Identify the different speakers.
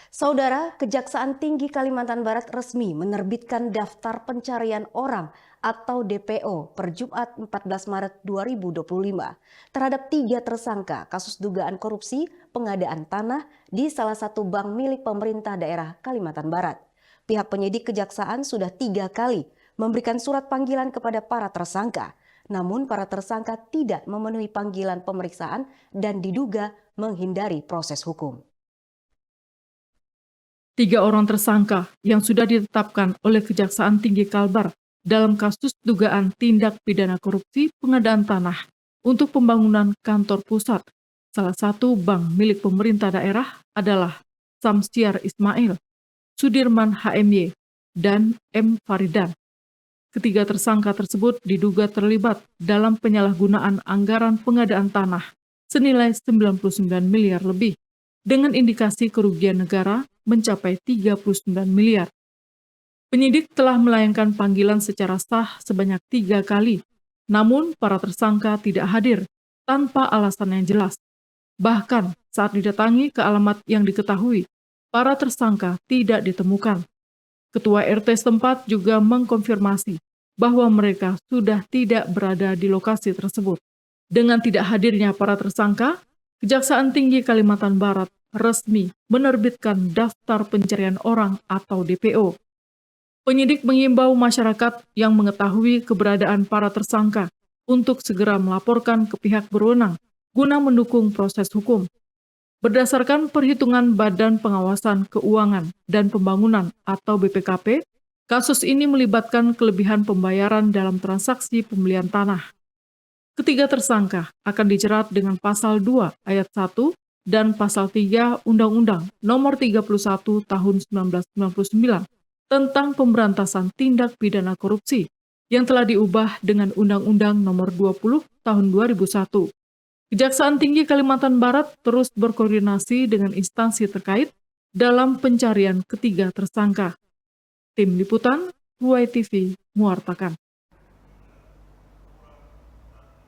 Speaker 1: Saudara, Kejaksaan Tinggi Kalimantan Barat resmi menerbitkan Daftar Pencarian Orang atau DPO per Jumat 14 Maret 2025 terhadap 3 tersangka kasus dugaan korupsi pengadaan tanah di salah satu bank milik pemerintah daerah Kalimantan Barat. Pihak penyidik Kejaksaan sudah 3 kali memberikan surat panggilan kepada para tersangka. Namun para tersangka tidak memenuhi panggilan pemeriksaan dan diduga menghindari proses hukum.
Speaker 2: 3 orang tersangka yang sudah ditetapkan oleh Kejaksaan Tinggi Kalbar dalam kasus dugaan tindak pidana korupsi pengadaan tanah untuk pembangunan kantor pusat. Salah satu bank milik pemerintah daerah adalah Samsiar Ismail, Sudirman HMY, dan M. Faridan. Ketiga tersangka tersebut diduga terlibat dalam penyalahgunaan anggaran pengadaan tanah senilai 99 miliar lebih, dengan indikasi kerugian negara mencapai 39 miliar. Penyidik telah melayangkan panggilan secara sah sebanyak 3 kali, namun para tersangka tidak hadir tanpa alasan yang jelas. Bahkan saat didatangi ke alamat yang diketahui, para tersangka tidak ditemukan. Ketua RT setempat juga mengkonfirmasi bahwa mereka sudah tidak berada di lokasi tersebut. Dengan tidak hadirnya para tersangka, Kejaksaan Tinggi Kalimantan Barat resmi menerbitkan Daftar Pencarian Orang atau DPO. Penyidik mengimbau masyarakat yang mengetahui keberadaan para tersangka untuk segera melaporkan ke pihak berwenang guna mendukung proses hukum. Berdasarkan perhitungan Badan Pengawasan Keuangan dan Pembangunan atau BPKP, kasus ini melibatkan kelebihan pembayaran dalam transaksi pembelian tanah. Ketiga tersangka akan dijerat dengan Pasal 2 Ayat 1 dan Pasal 3 Undang-Undang Nomor 31 Tahun 1999 tentang pemberantasan tindak pidana korupsi yang telah diubah dengan Undang-Undang Nomor 20 Tahun 2001. Kejaksaan Tinggi Kalimantan Barat terus berkoordinasi dengan instansi terkait dalam pencarian ketiga tersangka. Tim Liputan, WAI TV, mewartakan.